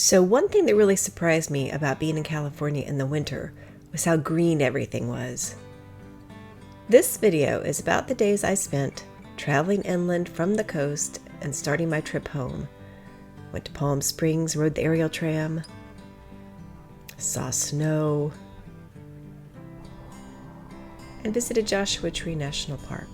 So one thing that really surprised me about being in California in the winter was how green everything was. This video is about the days I spent traveling inland from the coast and starting my trip home. Went to Palm Springs, rode the aerial tram, saw snow, and visited Joshua Tree National Park.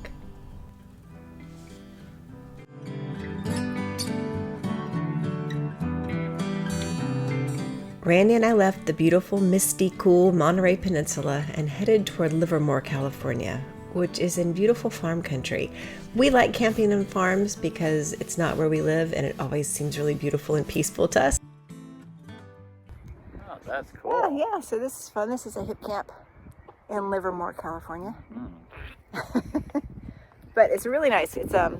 Randy and I left the beautiful, misty, cool Monterey Peninsula and headed toward Livermore, California, which is in beautiful farm country. We like camping on farms because it's not where we live and it always seems really beautiful and peaceful to us. Oh, that's cool. Oh, yeah, so this is fun. This is a hip camp in Livermore, California. But it's really nice. It's got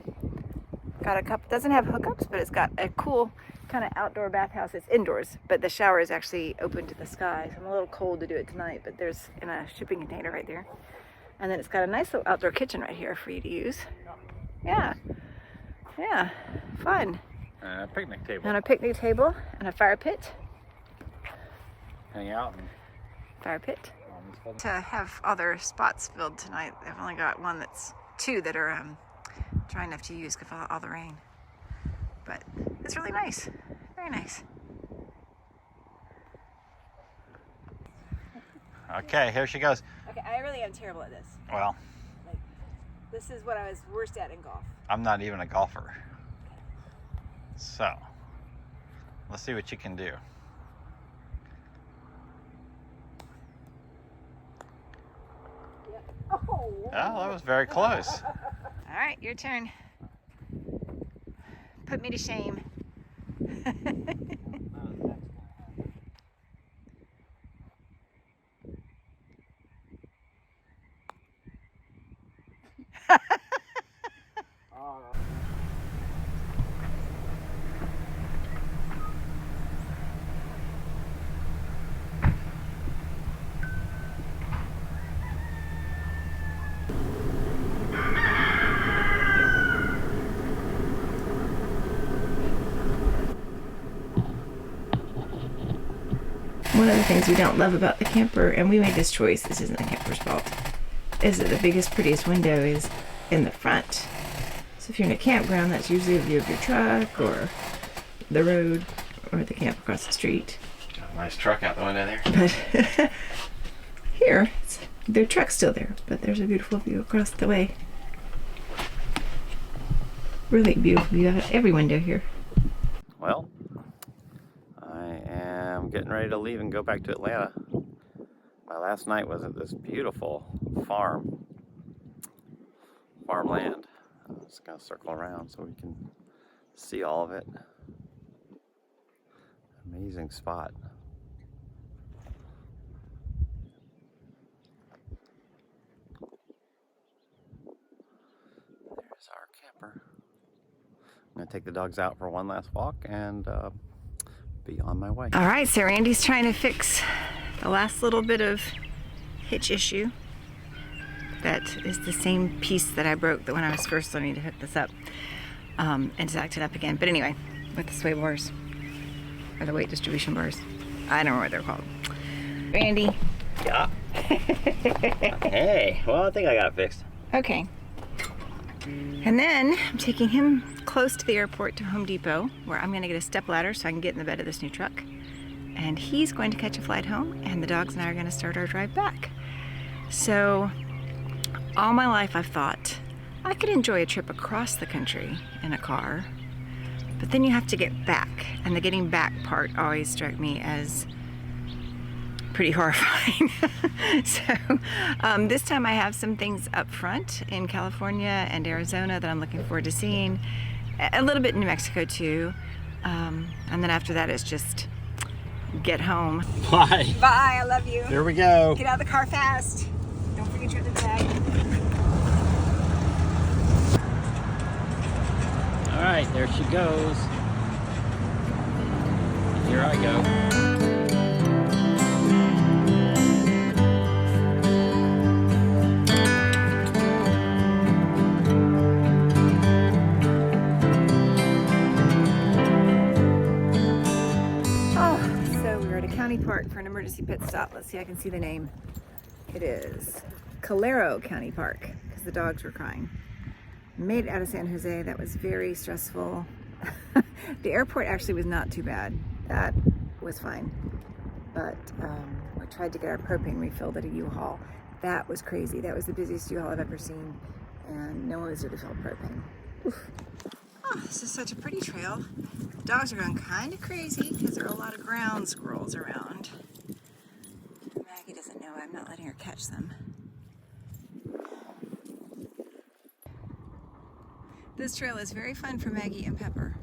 a couple, doesn't have hookups, but it's got a cool kind of outdoor bathhouse. It's indoors, but the shower is actually open to the sky. So I'm a little cold to do it tonight, but there's in a shipping container right there. And then it's got a nice little outdoor kitchen right here for you to use. Yeah, yeah, fun. And a picnic table. And a picnic table and a fire pit. Hang out and Fire pit. To have all their spots filled tonight, they've only got two that are dry enough to use because of all the rain. But it's really nice, very nice. Okay, here she goes. Okay, I really am terrible at this. Well, Like, this is what I was worst at in golf. I'm not even a golfer. So, let's see what you can do. Oh, that was very close. all right, your turn. Put me to shame. One of the things we don't love about the camper, and we made this choice, this isn't the camper's fault, is that the biggest, prettiest window is in the front. So if you're in a campground, that's usually a view of your truck or the road or the camp across the street. Got a nice truck out the window there. But here, their truck's still there, but there's a beautiful view across the way. Really beautiful view out of every window here. Well, I am getting ready to leave and go back to Atlanta. My last night was at this beautiful farmland. I'm just gonna circle around so we can see all of it. Amazing spot. There's our camper. I'm gonna take the dogs out for one last walk and be on my way. All right, so Randy's trying to fix the last little bit of hitch issue. That is the same piece that I broke when I was first learning to hook this up. And it's acted up again. But anyway, with the sway bars, or the weight distribution bars. I don't know what they're called. Randy. Yeah. Hey, well, I think I got it fixed. Okay. And then I'm taking him close to the airport to Home Depot, where I'm gonna get a step ladder so I can get in the bed of this new truck. And he's going to catch a flight home, and the dogs and I are gonna start our drive back. So, all my life I've thought I could enjoy a trip across the country in a car, but then you have to get back, and the getting back part always struck me as pretty horrifying. So this time I have some things up front in California and Arizona that I'm looking forward to seeing, a little bit in New Mexico too, and then after that it's just get home. Bye. Bye, I love you. Here we go. Get out of the car fast. Don't forget your bag. All right, there she goes. Here I go. Park for an emergency pit stop. Let's see if I can see the name. It is Calero County Park, because the dogs were crying. Made it out of San Jose. That was very stressful. The airport actually was not too bad. That was fine. But we tried to get our propane refilled at a U-Haul. That was crazy. That was the busiest U-Haul I've ever seen. And no one was there to fill propane. Oof. Oh, this is such a pretty trail. The dogs are going kind of crazy because there are a lot of ground squirrels around. Maggie doesn't know I'm not letting her catch them. This trail is very fun for Maggie and Pepper,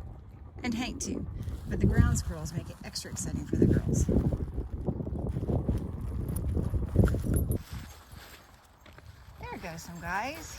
and Hank too, but the ground squirrels make it extra exciting for the girls. There goes some guys.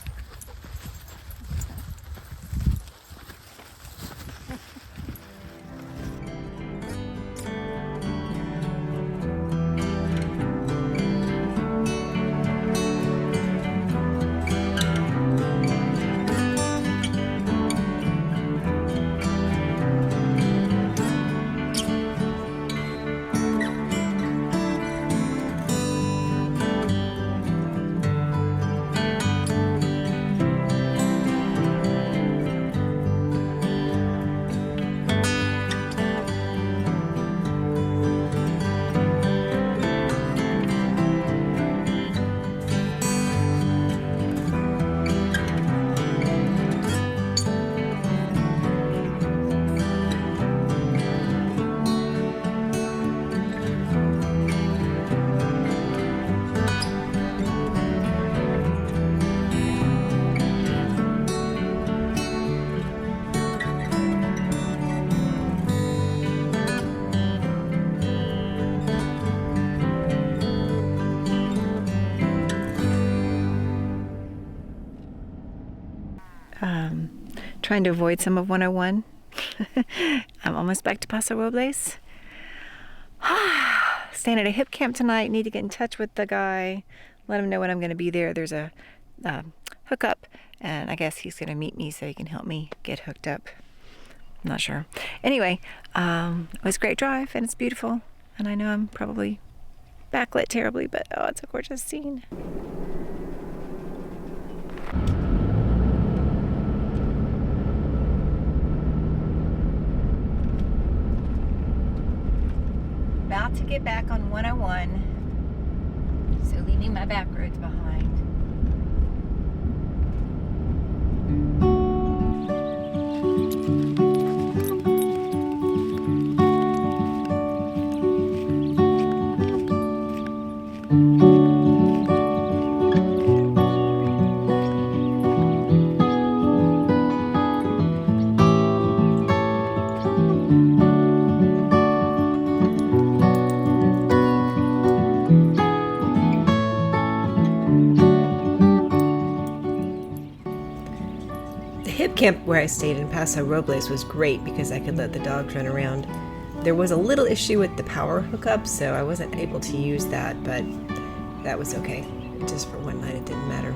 Trying to avoid some of 101. I'm almost back to Paso Robles. Staying at a hip camp tonight. Need to get in touch with the guy, let him know when I'm going to be there. There's a hookup, and I guess he's going to meet me so he can help me get hooked up. I'm not sure. Anyway, it was a great drive, and it's beautiful. And I know I'm probably backlit terribly, but oh, it's a gorgeous scene. About to get back on 101, so leaving my back roads behind. Camp where I stayed in Paso Robles was great because I could let the dogs run around. There was a little issue with the power hookup, so I wasn't able to use that, but that was okay. Just for one night, it didn't matter.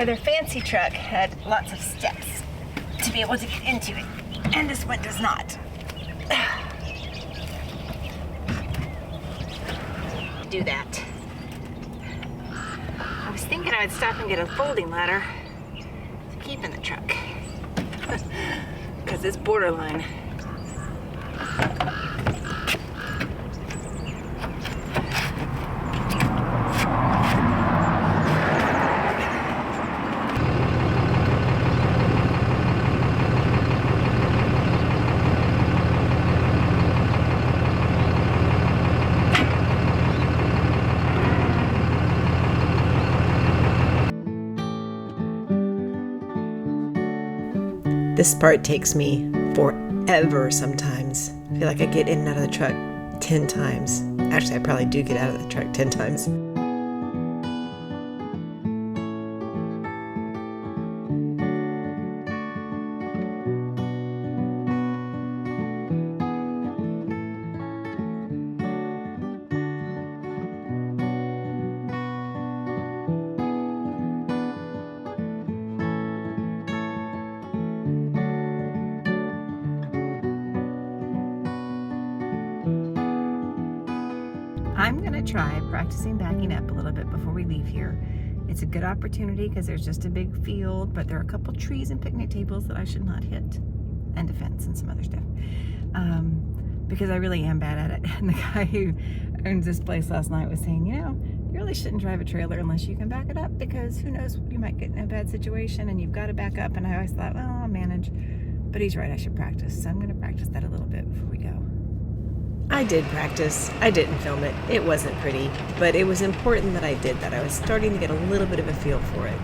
Other fancy truck had lots of steps to be able to get into it, and this one does not. Do that. I was thinking I would stop and get a folding ladder to keep in the truck, because it's borderline. This part takes me forever sometimes. I feel like I get in and out of the truck 10 times. Actually, I probably do get out of the truck 10 times. going to try practicing backing up a little bit before we leave here. It's a good opportunity because there's just a big field, but there are a couple trees and picnic tables that I should not hit, and a fence and some other stuff, because I really am bad at it. And the guy who owns this place last night was saying, you know, you really shouldn't drive a trailer unless you can back it up, because who knows, you might get in a bad situation and you've got to back up. And I always thought, well, I'll manage. But he's right, I should practice. So I'm going to practice that a little bit before we go. I did practice. I didn't film it. It wasn't pretty, but it was important that I did that. I was starting to get a little bit of a feel for it.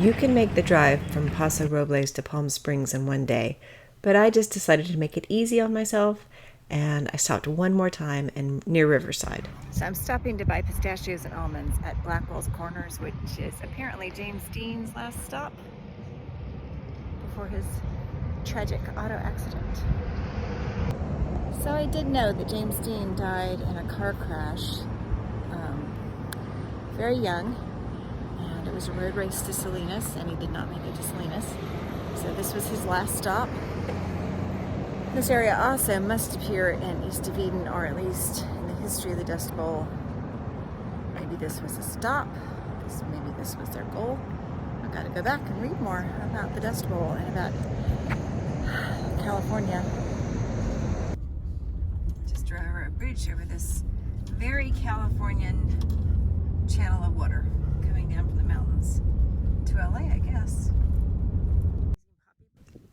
You can make the drive from Paso Robles to Palm Springs in one day, but I just decided to make it easy on myself, and I stopped one more time near Riverside. So I'm stopping to buy pistachios and almonds at Blackwell's Corners, which is apparently James Dean's last stop before his tragic auto accident. So I did know that James Dean died in a car crash, very young, and it was a road race to Salinas, and he did not make it to Salinas. So this was his last stop. This area also must appear in East of Eden, or at least in the history of the Dust Bowl. Maybe this was a stop, maybe this was their goal. I've got to go back and read more about the Dust Bowl and about California. Just drove over a bridge over this very Californian channel of water coming down from the mountains to LA, I guess.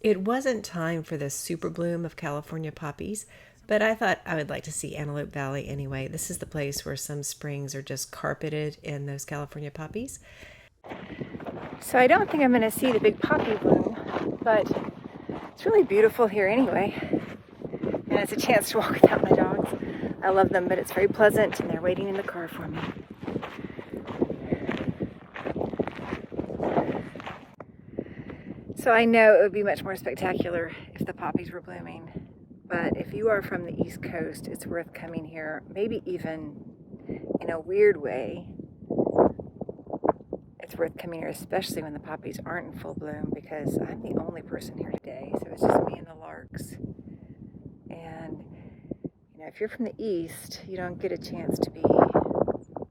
It wasn't time for the super bloom of California poppies, but I thought I would like to see Antelope Valley anyway. This is the place where some springs are just carpeted in those California poppies. So I don't think I'm going to see the big poppy bloom, but it's really beautiful here anyway. And it's a chance to walk without my dogs. I love them, but it's very pleasant, and they're waiting in the car for me. So I know it would be much more spectacular if the poppies were blooming, but if you are from the East Coast, it's worth coming here, maybe even in a weird way. It's worth coming here, especially when the poppies aren't in full bloom, because I'm the only person here today, so it's just me and the larks. And you know, if you're from the East, you don't get a chance to be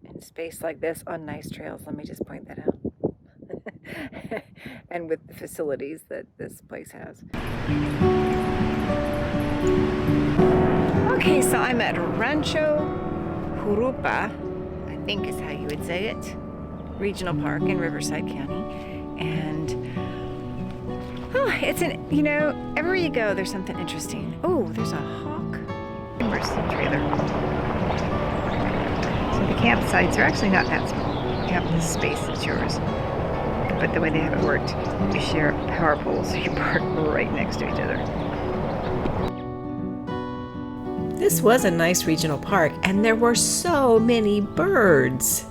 in space like this on nice trails. Let me just point that out. And with the facilities that this place has. Okay, so I'm at Rancho Jurupa, I think is how you would say it, Regional Park in Riverside County. And it's an, you know, everywhere you go there's something interesting. Oh, there's a hawk. Where's the trailer? So the campsites are actually not that small. You have this space that's yours. But the way they have it worked, you share power poles, so you park right next to each other. This was a nice regional park, and there were so many birds.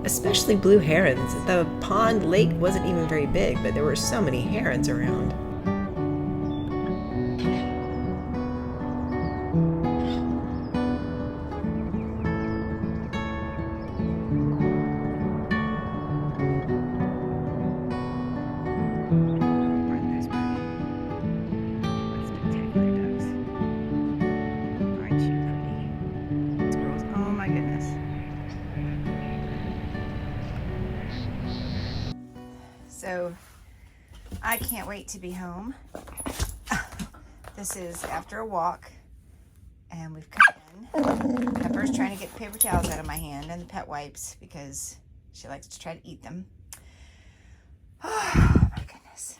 Especially blue herons. The pond lake wasn't even very big, but there were so many herons around. So I can't wait to be home. This is after a walk, and we've come in. Pepper's trying to get the paper towels out of my hand and the pet wipes because she likes to try to eat them. Oh my goodness.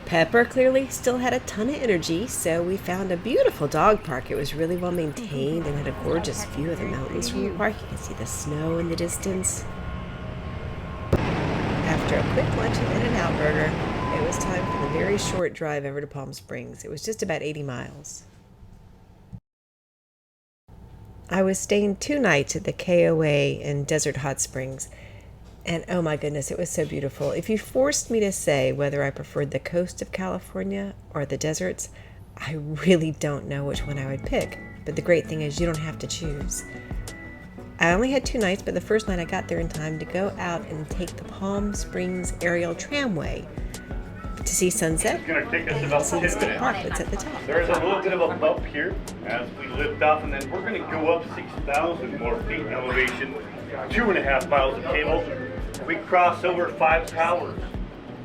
Pepper clearly still had a ton of energy, so we found a beautiful dog park. It was really well maintained and had a gorgeous view of the mountains from the park. You can see the snow in the distance. After a quick lunch at In-N-Out Burger, it was time for the very short drive over to Palm Springs. It was just about 80 miles. I was staying 2 nights at the KOA in Desert Hot Springs, and oh my goodness, it was so beautiful. If you forced me to say whether I preferred the coast of California or the deserts, I really don't know which one I would pick. But the great thing is you don't have to choose. I only had 2 nights, but the first night I got there in time to go out and take the Palm Springs aerial tramway. The to see sunset. It's going to take us about See 10 the state minutes. park that's at the top. There's a little bit of a bump here as we lift off, and then we're going to go up 6,000 more feet in elevation, 2.5 miles of cable. We cross over 5 towers.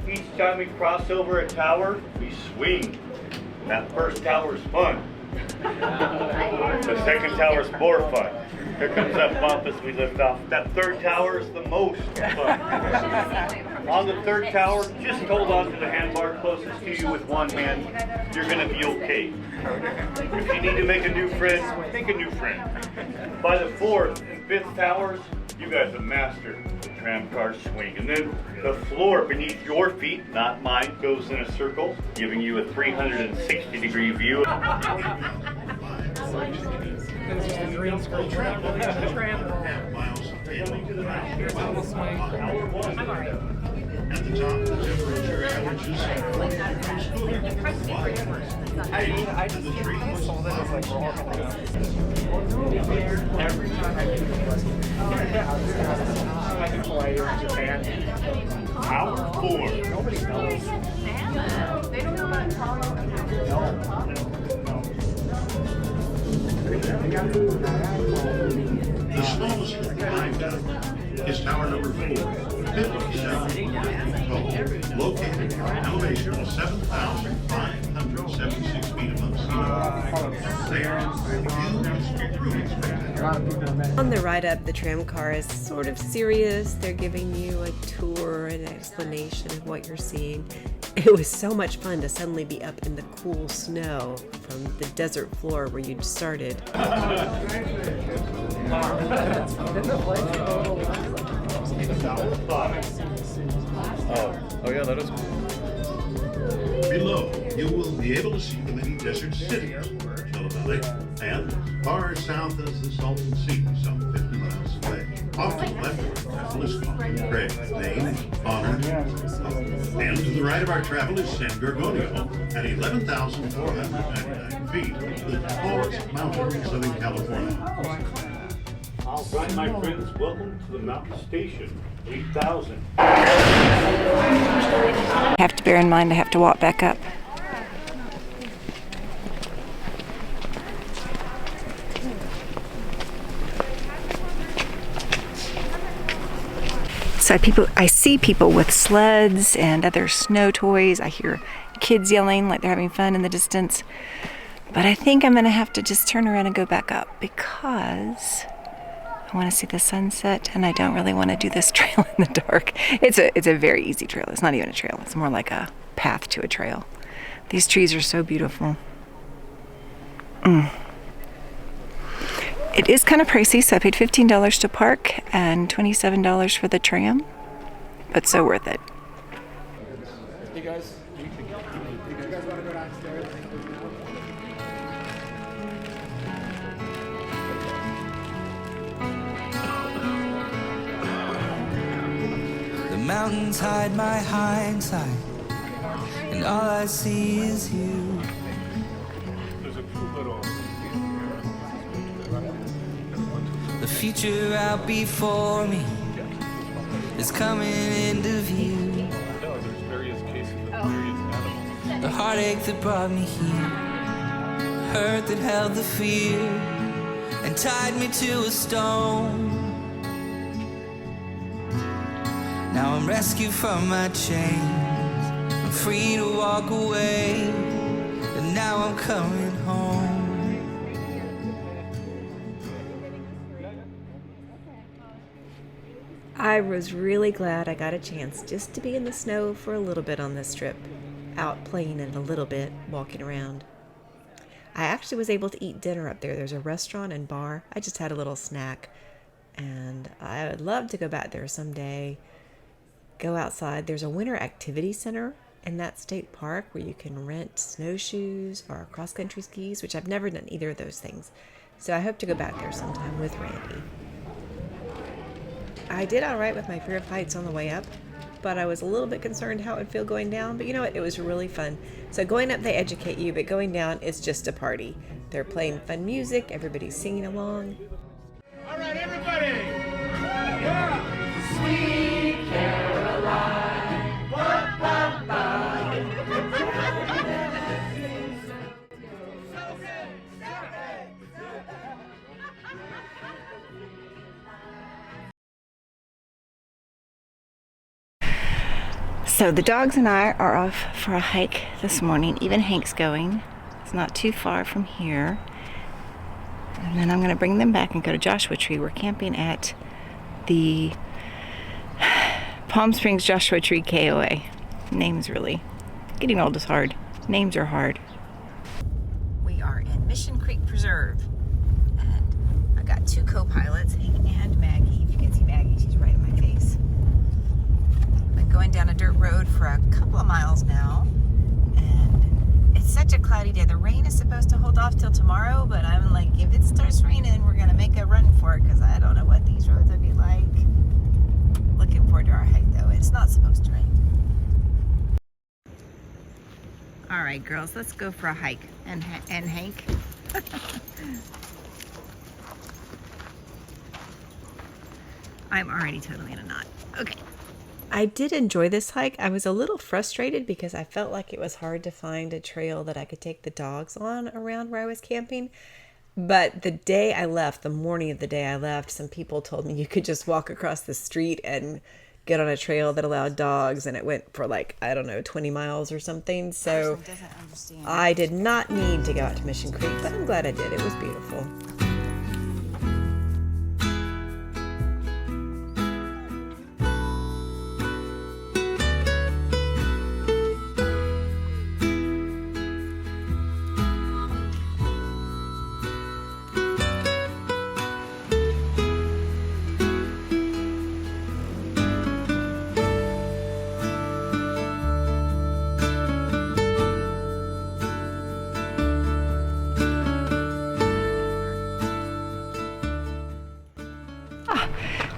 Each time we cross over a tower, we swing. That first tower is fun. The second tower is more fun. Here comes that bump as we lift off. That third tower is the most fun. On the third tower, just hold on to the handbar closest to you with one hand. You're going to be okay. If you need to make a new friend, make a new friend. By the fourth and fifth towers, you guys have mastered the tram car swing. And then the floor beneath your feet, not mine, goes in a circle, giving you a 360-degree view. At the top, the temperature averages 40 degrees Every time I do I can fly here in Japan. Hour 4. Nobody knows. They don't know about The smallest climb down is tower number 4, 57 feet tall, located at an elevation of 7,576 feet above sea level. There, view is truly spectacular. On the ride up, the tram car is sort of serious. They're giving you a tour and an explanation of what you're seeing. It was so much fun to suddenly be up in the cool snow from the desert floor where you'd started. Oh yeah, that is cool. Below, you will be able to see the many desert cities, Valley, and as far south as the Salton Sea, some 50 miles away. Off to the left, our travel is called Craig, named, honored, and to the right of our travel is San Gorgonio at 11,499 feet, the tallest mountain in Southern California. All right, my friends, welcome to the mountain station, 8,000. I have to bear in mind I have to walk back up. So I see people with sleds and other snow toys. I hear kids yelling like they're having fun in the distance. But I think I'm going to have to just turn around and go back up because I want to see the sunset and I don't really want to do this trail in the dark. It's a very easy trail. It's not even a trail. It's more like a path to a trail. These trees are so beautiful. It is kind of pricey, so I paid $15 to park and $27 for the tram, but so worth it. Hey guys, you guys want to go downstairs? The mountains hide my hindsight, and all I see is you. There's a cool little... The future out before me is coming into view. There's various cases of various animals. The heartache that brought me here, hurt that held the fear and tied me to a stone. Now I'm rescued from my chains, I'm free to walk away, and now I'm coming home. I was really glad I got a chance just to be in the snow for a little bit on this trip, out playing it a little bit, walking around. I actually was able to eat dinner up there. There's a restaurant and bar. I just had a little snack, and I would love to go back there someday, go outside. There's a winter activity center in that state park where you can rent snowshoes or cross-country skis, which I've never done either of those things. So I hope to go back there sometime with Randy. I did all right with my fear of heights on the way up, but I was a little bit concerned how it would feel going down. But you know what? It was really fun. So going up, they educate you, but going down is just a party. They're playing fun music. Everybody's singing along. All right, everybody! Sweet Caroline, ba, ba, ba. So the dogs and I are off for a hike this morning. Even Hank's going. It's not too far from here. And then I'm going to bring them back and go to Joshua Tree. We're camping at the Palm Springs Joshua Tree KOA. Names really. Getting old is hard. Names are hard. We are in Mission Creek Preserve. And I've got two co-pilots, Hank and Maggie. If you can see Maggie, she's right in my face. Been going down a dirt road for a couple of miles now. And it's such a cloudy day. The rain is supposed to hold off till tomorrow, but I'm like, if it starts raining, we're gonna make a run for it because I don't know what these roads would be like. Looking forward to our hike though. It's not supposed to rain. All right, girls, let's go for a hike. And Hank. I'm already totally in a knot. Okay. I did enjoy this hike. I was a little frustrated because I felt like it was hard to find a trail that I could take the dogs on around where I was camping. But the day I left, the morning of the day I left, some people told me you could just walk across the street and get on a trail that allowed dogs, and it went for like, I don't know, 20 miles or something. So I did not need to go out to Mission Creek, but I'm glad I did. It was beautiful.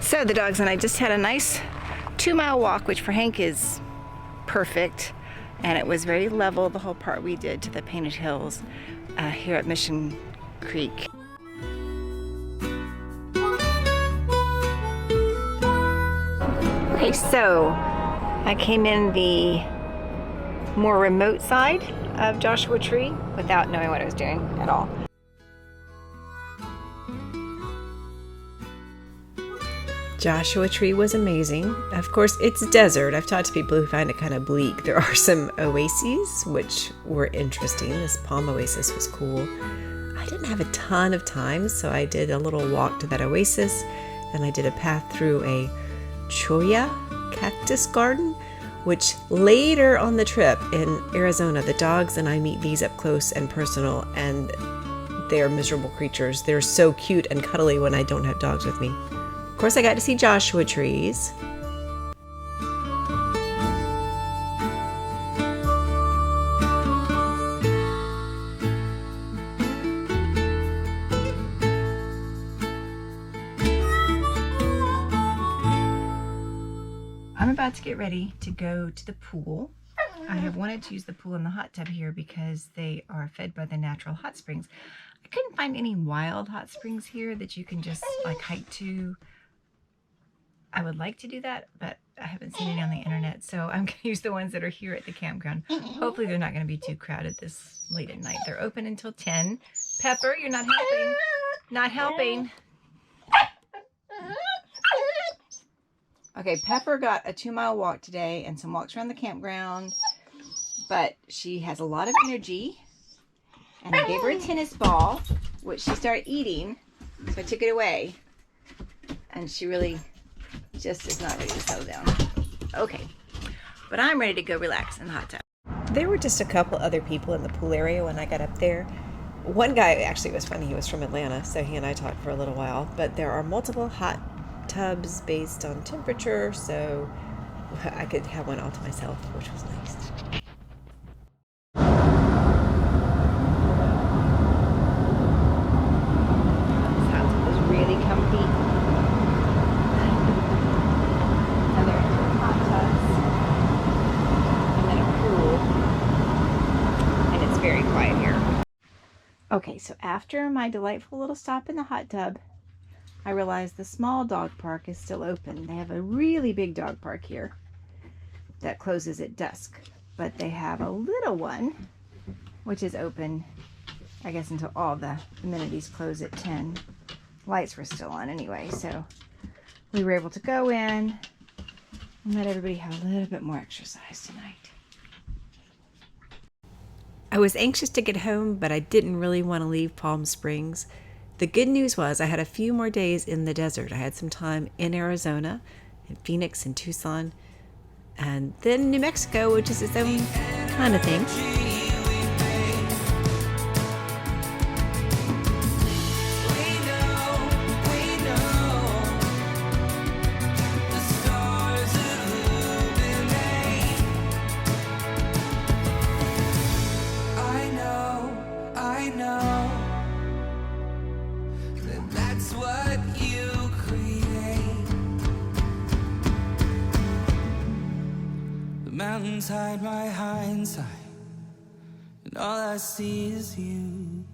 So the dogs and I just had a nice 2-mile walk, which for Hank is perfect. And it was very level, the whole part we did to the Painted Hills here at Mission Creek. Okay, so I came in the more remote side of Joshua Tree without knowing what I was doing at all. Joshua Tree was amazing. Of course, it's desert. I've talked to people who find it kind of bleak. There are some oases, which were interesting. This palm oasis was cool. I didn't have a ton of time, so I did a little walk to that oasis, and I did a path through a cholla cactus garden, which later on the trip in Arizona, the dogs and I meet these up close and personal, and they're miserable creatures. They're so cute and cuddly when I don't have dogs with me. Of course, I got to see Joshua trees. I'm about to get ready to go to the pool. I have wanted to use the pool and the hot tub here because they are fed by the natural hot springs. I couldn't find any wild hot springs here that you can just like hike to. I would like to do that, but I haven't seen any on the internet, so I'm going to use the ones that are here at the campground. Hopefully they're not going to be too crowded this late at night. They're open until 10. Pepper, you're not helping. Not helping. Okay, Pepper got a 2-mile walk today and some walks around the campground, but she has a lot of energy, and I gave her a tennis ball, which she started eating, so I took it away, and she really just is not ready to settle down. Okay, but I'm ready to go relax in the hot tub. There were just a couple other people in the pool area when I got up there. One guy actually was funny. He was from Atlanta, so he and I talked for a little while. But there are multiple hot tubs based on temperature, so I could have one all to myself, which was nice. This hot tub is really comfy. And there are hot tubs, and then a pool, and it's very quiet here. Okay, so after my delightful little stop in the hot tub, I realized the small dog park is still open. They have a really big dog park here that closes at dusk, but they have a little one which is open, I guess, until all the amenities close at 10. Lights were still on anyway, so we were able to go in Let everybody have a little bit more exercise tonight. I was anxious to get home, but I didn't really want to leave Palm Springs. The good news was I had a few more days in the desert. I had some time in Arizona, in Phoenix and Tucson, and then New Mexico, which is its own kind of thing. Mountains hide my hindsight, and all I see is you.